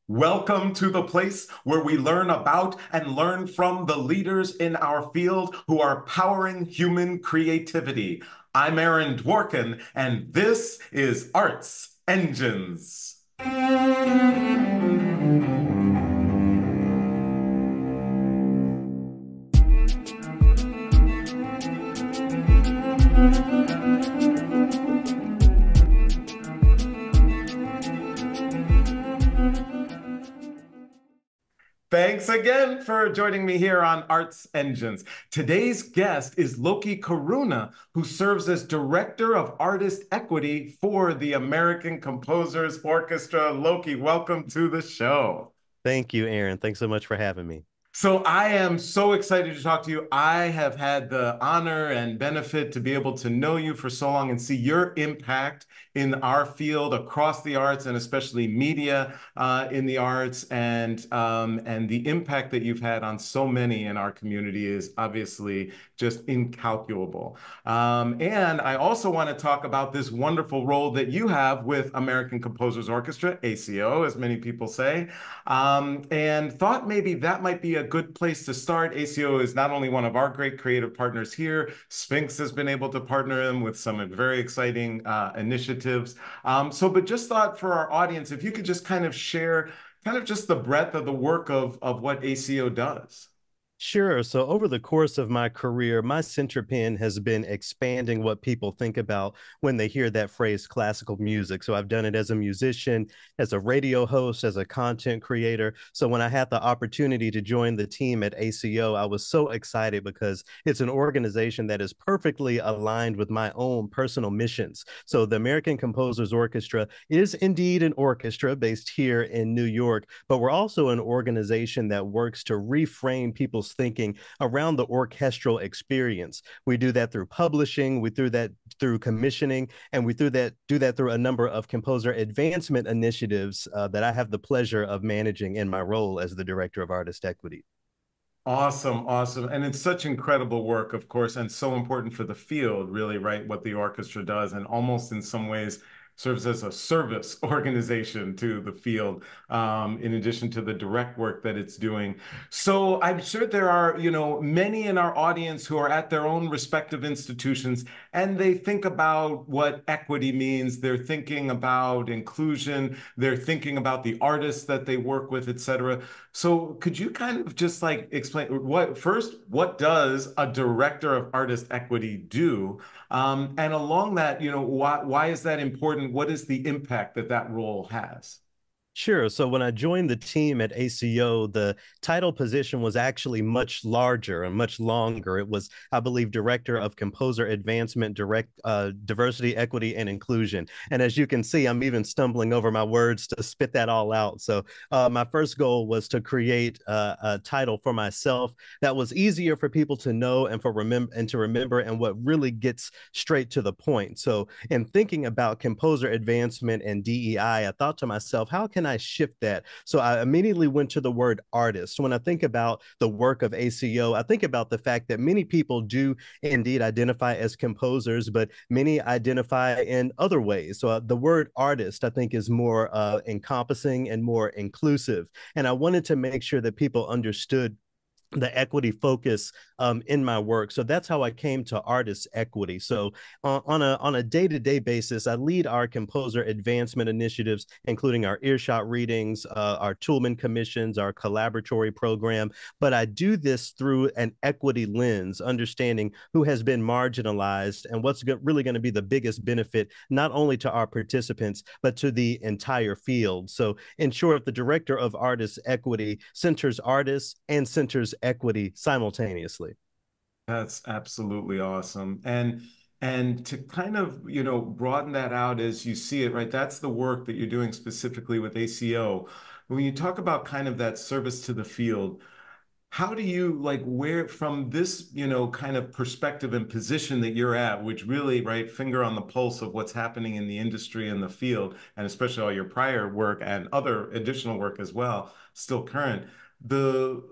Welcome to the place where we learn about and learn from the leaders in our field who are powering human creativity. I'm Aaron Dworkin, and this is Arts Engines. Thanks again for joining me here on Arts Engines. Today's guest is Loki Karuna, who serves as Director of Artist Equity for the American Composers Orchestra. Loki, welcome to the show. Thank you, Aaron. Thanks so much for having me. So I am so excited to talk to you. I have had the honor and benefit to be able to know you for so long and see your impact in our field across the arts and especially media in the arts and the impact that you've had on so many in our community is obviously just incalculable. And I also want to talk about this wonderful role that you have with American Composers Orchestra, ACO, as many people say, and thought maybe that might be a good place to start. ACO is not only one of our great creative partners here, Sphinx has been able to partner them with some very exciting initiatives. But just thought for our audience, if you could just kind of share kind of just the breadth of the work of what ACO does. Sure. So, over the course of my career, my center pin has been expanding what people think about when they hear that phrase classical music. So, I've done it as a musician, as a radio host, as a content creator. So, when I had the opportunity to join the team at ACO, I was so excited because it's an organization that is perfectly aligned with my own personal missions. So, the American Composers Orchestra is indeed an orchestra based here in New York, but we're also an organization that works to reframe people's thinking around the orchestral experience. We do that through publishing, we do that through commissioning, and we do that through a number of composer advancement initiatives that I have the pleasure of managing in my role as the Director of Artist Equity. Awesome, awesome. And it's such incredible work, of course, and so important for the field, really, right? What the orchestra does, and almost in some ways serves as a service organization to the field, in addition to the direct work that it's doing. So I'm sure there are, many in our audience who are at their own respective institutions, and they think about what equity means. They're thinking about inclusion. They're thinking about the artists that they work with, et cetera. So could you kind of just like explain what does a director of artist equity do? And along that, why is that important? What is the impact that that role has? Sure. So when I joined the team at ACO, the title position was actually much larger and much longer. It was, I believe, Director of Composer Advancement, Diversity, Equity, and Inclusion. And as you can see, I'm even stumbling over my words to spit that all out. So my first goal was to create a title for myself that was easier for people to know and to remember, and what really gets straight to the point. So in thinking about composer advancement and DEI, I thought to myself, how can I shift that? So I immediately went to the word artist. When I think about the work of ACO, I think about the fact that many people do indeed identify as composers, but many identify in other ways. So the word artist, I think, is more encompassing and more inclusive. And I wanted to make sure that people understood the equity focus in my work. So that's how I came to artist equity. So on a day-to-day basis, I lead our composer advancement initiatives, including our earshot readings, our Toolman commissions, our collaboratory program. But I do this through an equity lens, understanding who has been marginalized and what's really going to be the biggest benefit, not only to our participants, but to the entire field. So in short, the director of artist equity centers artists and centers equity simultaneously. That's absolutely awesome. And to kind of, broaden that out as you see it, right? That's the work that you're doing specifically with ACO. When you talk about kind of that service to the field, how do you like where from this, kind of perspective and position that you're at, which really, right, finger on the pulse of what's happening in the industry and the field, and especially all your prior work and other additional work as well, still current, the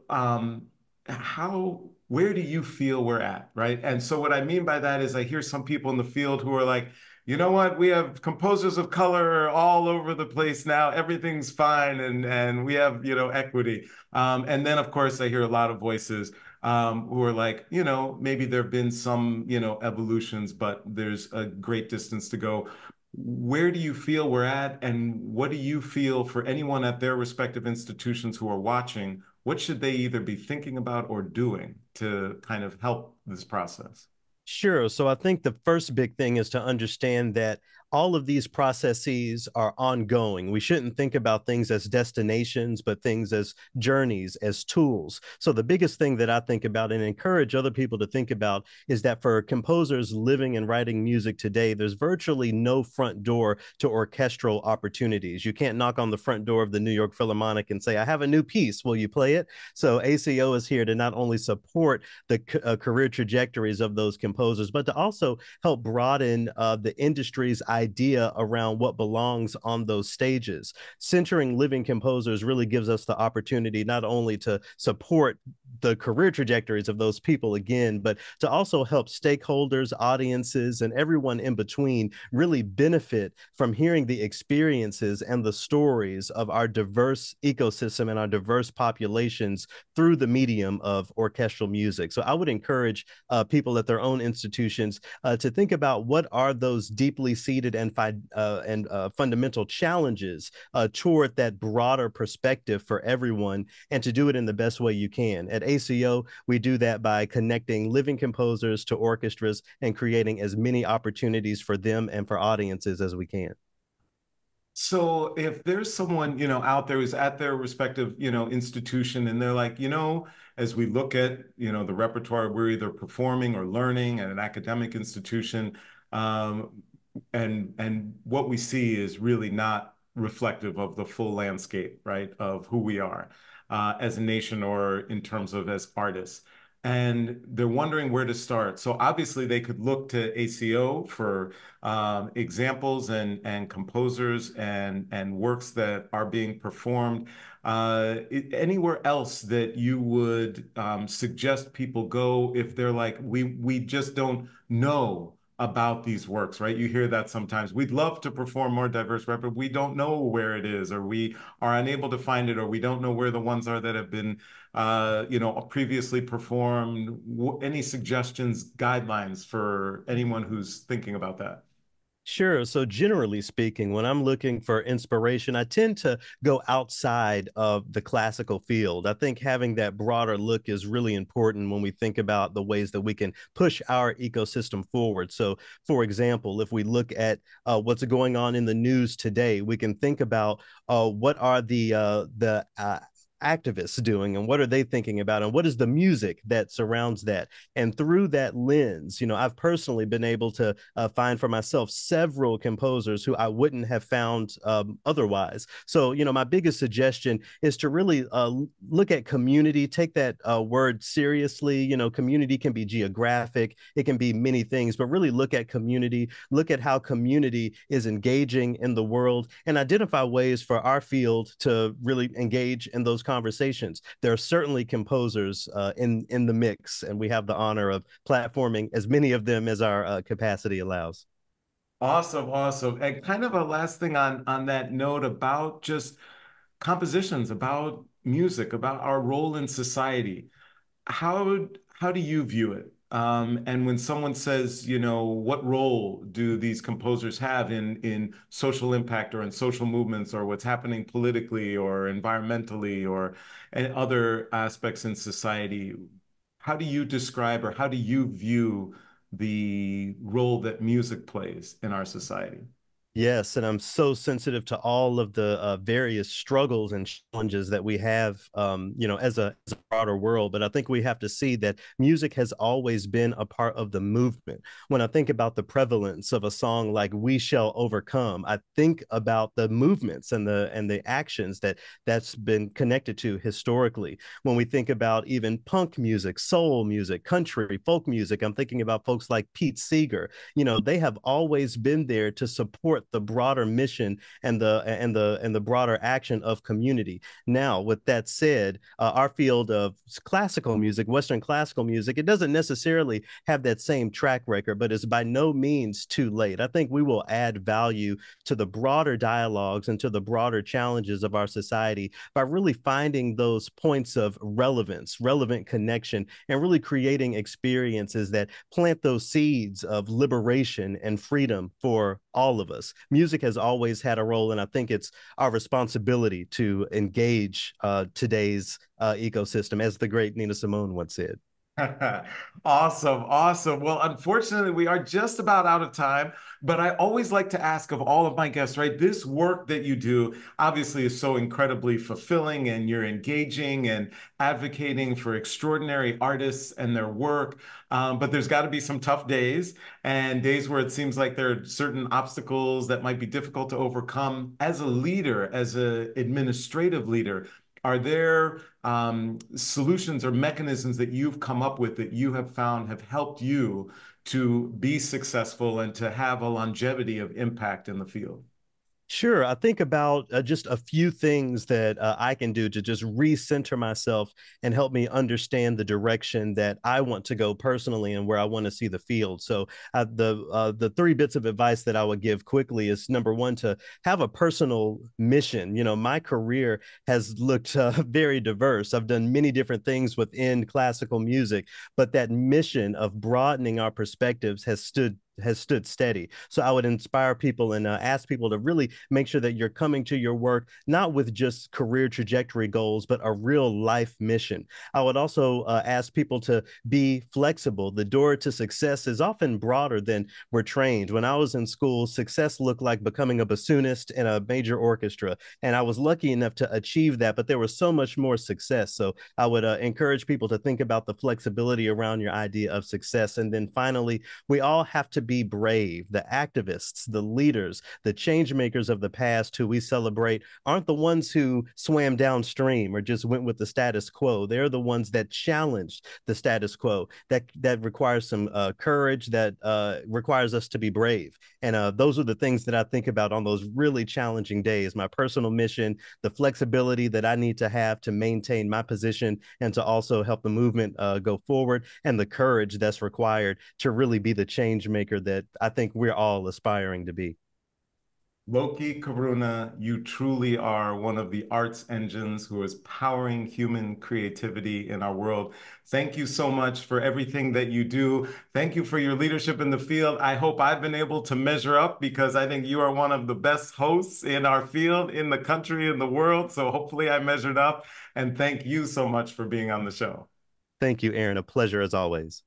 how where do you feel we're at, right? And so what I mean by that is I hear some people in the field who are like, you know what? We have composers of color all over the place now. Everything's fine, and we have, equity. And then, of course, I hear a lot of voices who are like, maybe there have been some, evolutions, but there's a great distance to go. Where do you feel we're at, and what do you feel for anyone at their respective institutions who are watching? What should they either be thinking about or doing to kind of help this process? Sure. So I think the first big thing is to understand that all of these processes are ongoing. We shouldn't think about things as destinations, but things as journeys, as tools. So the biggest thing that I think about and encourage other people to think about is that for composers living and writing music today, there's virtually no front door to orchestral opportunities. You can't knock on the front door of the New York Philharmonic and say, I have a new piece. Will you play it? So ACO is here to not only support the career trajectories of those composers, but to also help broaden the industry's idea around what belongs on those stages. Centering living composers really gives us the opportunity not only to support the career trajectories of those people again, but to also help stakeholders, audiences, and everyone in between really benefit from hearing the experiences and the stories of our diverse ecosystem and our diverse populations through the medium of orchestral music. So I would encourage people at their own institutions to think about what are those deeply seated and fundamental challenges toward that broader perspective for everyone, and to do it in the best way you can. At ACO, we do that by connecting living composers to orchestras and creating as many opportunities for them and for audiences as we can. So if there's someone, out there who's at their respective, institution and they're like, as we look at, the repertoire, we're either performing or learning at an academic institution, um, and what we see is really not reflective of the full landscape, right, of who we are as a nation or in terms of as artists. And they're wondering where to start. So obviously they could look to ACO for examples and composers and works that are being performed. Anywhere else that you would suggest people go if they're like, we just don't know about these works, right? You hear that sometimes. We'd love to perform more diverse rap, but we don't know where it is, or we are unable to find it, or we don't know where the ones are that have been, previously performed. Any suggestions, guidelines for anyone who's thinking about that? Sure. So, generally speaking, when I'm looking for inspiration, I tend to go outside of the classical field. I think having that broader look is really important when we think about the ways that we can push our ecosystem forward. So, for example, if we look at what's going on in the news today, we can think about what are the activists doing and what are they thinking about and what is the music that surrounds that. And through that lens, I've personally been able to find for myself several composers who I wouldn't have found otherwise. So my biggest suggestion is to really look at community, take that word seriously. Community can be geographic, it can be many things, but really look at community, look at how community is engaging in the world, and identify ways for our field to really engage in those conversations. There are certainly composers in the mix, and we have the honor of platforming as many of them as our capacity allows. Awesome, awesome. And kind of a last thing on that note about just compositions, about music, about our role in society. How do you view it? And when someone says, what role do these composers have in social impact or in social movements or what's happening politically or environmentally or and other aspects in society? How do you describe or how do you view the role that music plays in our society? Yes, and I'm so sensitive to all of the various struggles and challenges that we have, as a broader world. But I think we have to see that music has always been a part of the movement. When I think about the prevalence of a song like "We Shall Overcome," I think about the movements and the actions that's been connected to historically. When we think about even punk music, soul music, country, folk music, I'm thinking about folks like Pete Seeger. They have always been there to support support the broader mission and the broader action of community. Now, with that said, our field of classical music, Western classical music, it doesn't necessarily have that same track record, but it's by no means too late. I think we will add value to the broader dialogues and to the broader challenges of our society by really finding those points of relevance, relevant connection, and really creating experiences that plant those seeds of liberation and freedom for all of us. Music has always had a role, and I think it's our responsibility to engage today's ecosystem, as the great Nina Simone once said. Awesome, awesome. Well, unfortunately, we are just about out of time, but I always like to ask of all of my guests, right? This work that you do obviously is so incredibly fulfilling, and you're engaging and advocating for extraordinary artists and their work. But there's got to be some tough days and days where it seems like there are certain obstacles that might be difficult to overcome. As a leader, as an administrative leader, are there solutions or mechanisms that you've come up with that you have found have helped you to be successful and to have a longevity of impact in the field? Sure. I think about just a few things that I can do to just recenter myself and help me understand the direction that I want to go personally and where I want to see the field. So the three bits of advice that I would give quickly is, number one, to have a personal mission. You know, my career has looked very diverse. I've done many different things within classical music, but that mission of broadening our perspectives has stood steady. So I would inspire people and ask people to really make sure that you're coming to your work not with just career trajectory goals, but a real life mission. I would also ask people to be flexible. The door to success is often broader than we're trained. When I was in school, success looked like becoming a bassoonist in a major orchestra, and I was lucky enough to achieve that, but there was so much more success. So I would encourage people to think about the flexibility around your idea of success. And then finally, we all have to be brave. The activists, the leaders, the change makers of the past who we celebrate aren't the ones who swam downstream or just went with the status quo. They're the ones that challenged the status quo. That requires some courage, that requires us to be brave. And those are the things that I think about on those really challenging days. My personal mission, the flexibility that I need to have to maintain my position and to also help the movement go forward, and the courage that's required to really be the change maker that I think we're all aspiring to be. Loki Karuna, you truly are one of the arts engines who is powering human creativity in our world. Thank you so much for everything that you do. Thank you for your leadership in the field. I hope I've been able to measure up, because I think you are one of the best hosts in our field, in the country, in the world. So hopefully I measured up. And thank you so much for being on the show. Thank you, Aaron. A pleasure as always.